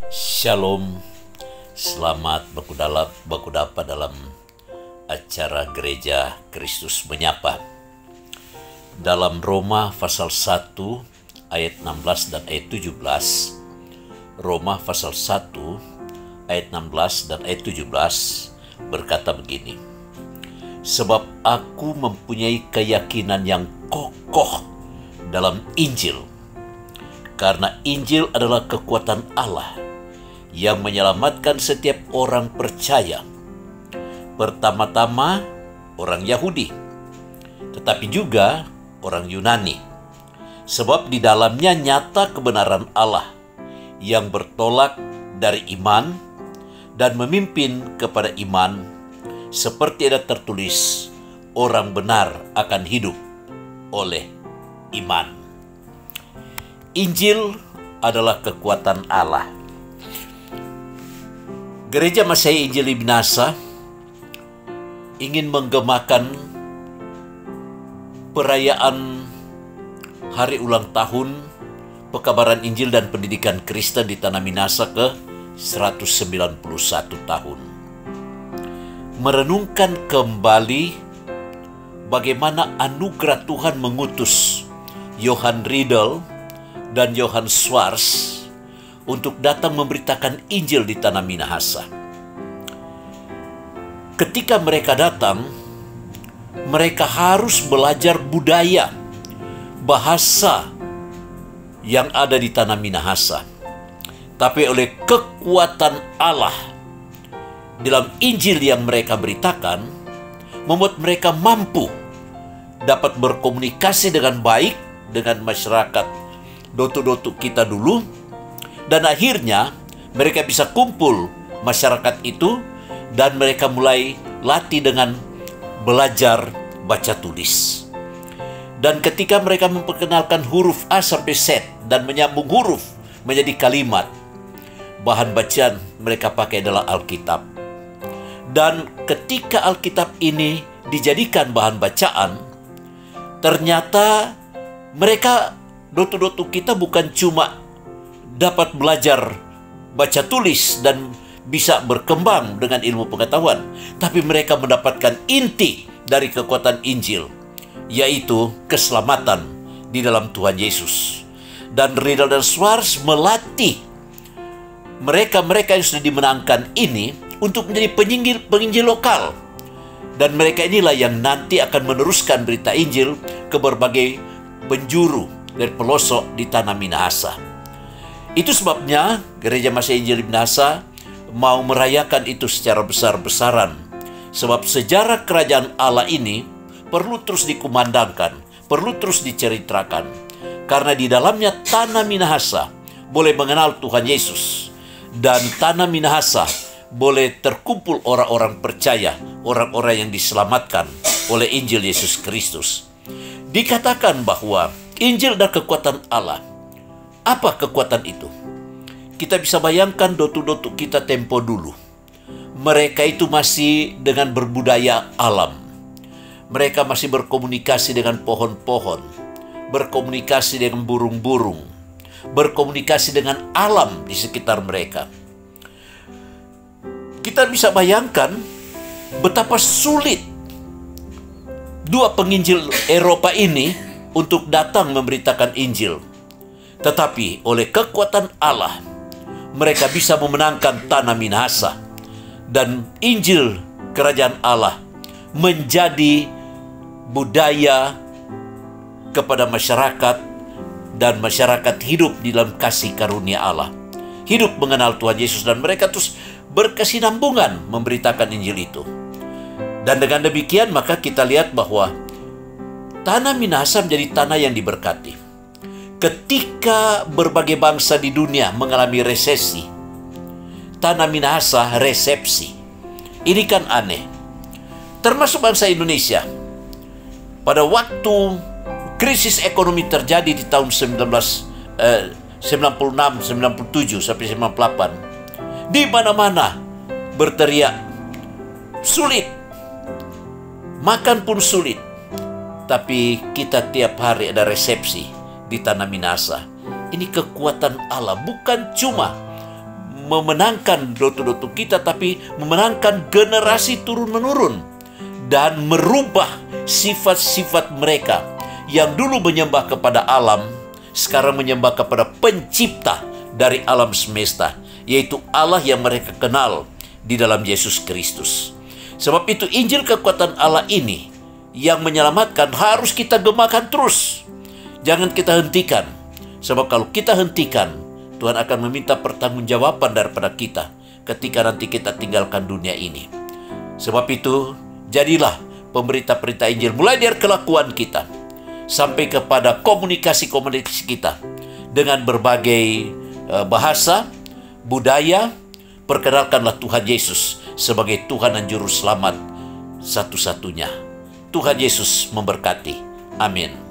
Shalom, selamat bakudapa dalam acara Gereja Kristus Menyapa. Dalam Roma pasal 1 ayat 16 dan ayat 17, Roma pasal 1 ayat 16 dan ayat 17 berkata begini: sebab aku mempunyai keyakinan yang kokoh dalam Injil, karena Injil adalah kekuatan Allah yang menyelamatkan setiap orang percaya, pertama-tama orang Yahudi, tetapi juga orang Yunani. Sebab di dalamnya nyata kebenaran Allah yang bertolak dari iman dan memimpin kepada iman, seperti ada tertulis, orang benar akan hidup oleh iman. Injil adalah kekuatan Allah. Gereja Masehi Injili Binasa ingin menggemakan perayaan hari ulang tahun pekabaran Injil dan pendidikan Kristen di Tanah Minasa ke 191 tahun. Merenungkan kembali bagaimana anugerah Tuhan mengutus Johann Riedel dan Johann Schwarz untuk datang memberitakan Injil di Tanah Minahasa. Ketika mereka datang, mereka harus belajar budaya, bahasa yang ada di Tanah Minahasa. Tapi oleh kekuatan Allah dalam Injil yang mereka beritakan, membuat mereka mampu dapat berkomunikasi dengan baik dengan masyarakat dotu-dotu kita dulu, dan akhirnya mereka bisa kumpul masyarakat itu dan mereka mulai latih dengan belajar baca tulis. Dan ketika mereka memperkenalkan huruf A sampai Z dan menyambung huruf menjadi kalimat, bahan bacaan mereka pakai adalah Alkitab. Dan ketika Alkitab ini dijadikan bahan bacaan, ternyata mereka dotu-dotu kita bukan cuma dapat belajar baca tulis dan bisa berkembang dengan ilmu pengetahuan, tapi mereka mendapatkan inti dari kekuatan Injil, yaitu keselamatan di dalam Tuhan Yesus. Dan Riedel dan Schwarz melatih mereka-mereka yang sudah dimenangkan ini untuk menjadi penginjil lokal. Dan mereka inilah yang nanti akan meneruskan berita Injil ke berbagai penjuru dari pelosok di Tanah Minahasa. Itu sebabnya Gereja Masehi Injili Binasa mau merayakan itu secara besar-besaran. Sebab sejarah kerajaan Allah ini perlu terus dikumandangkan, perlu terus diceritakan. Karena di dalamnya Tanah Minahasa boleh mengenal Tuhan Yesus. Dan Tanah Minahasa boleh terkumpul orang-orang percaya, orang-orang yang diselamatkan oleh Injil Yesus Kristus. Dikatakan bahwa Injil dan kekuatan Allah. Apa kekuatan itu? Kita bisa bayangkan dotu-dotu kita tempo dulu. Mereka itu masih dengan berbudaya alam. Mereka masih berkomunikasi dengan pohon-pohon, berkomunikasi dengan burung-burung, berkomunikasi dengan alam di sekitar mereka. Kita bisa bayangkan betapa sulit dua penginjil Eropa ini untuk datang memberitakan Injil. Tetapi oleh kekuatan Allah, mereka bisa memenangkan Tanah Minahasa. Dan Injil Kerajaan Allah menjadi budaya kepada masyarakat, dan masyarakat hidup di dalam kasih karunia Allah. Hidup mengenal Tuhan Yesus, dan mereka terus berkesinambungan memberitakan Injil itu. Dan dengan demikian maka kita lihat bahwa Tanah Minahasa menjadi tanah yang diberkati. Ketika berbagai bangsa di dunia mengalami resesi, Tanah Minahasa resepsi. Ini kan aneh. Termasuk bangsa Indonesia. Pada waktu krisis ekonomi terjadi di tahun 96, 97 sampai 98, di mana-mana berteriak, sulit. Makan pun sulit. Tapi kita tiap hari ada resepsi di Tanah Minahasa. Ini kekuatan Allah, bukan cuma memenangkan dotu-dotu kita, tapi memenangkan generasi turun-menurun dan merubah sifat-sifat mereka yang dulu menyembah kepada alam, sekarang menyembah kepada pencipta dari alam semesta, yaitu Allah yang mereka kenal di dalam Yesus Kristus. Sebab itu Injil kekuatan Allah ini yang menyelamatkan harus kita gemakan terus. Jangan kita hentikan. Sebab kalau kita hentikan, Tuhan akan meminta pertanggungjawaban daripada kita ketika nanti kita tinggalkan dunia ini. Sebab itu, jadilah pemberita-pemberita Injil mulai dari kelakuan kita sampai kepada komunikasi-komunikasi kita dengan berbagai bahasa, budaya. Perkenalkanlah Tuhan Yesus sebagai Tuhan dan Juru Selamat satu-satunya. Tuhan Yesus memberkati. Amin.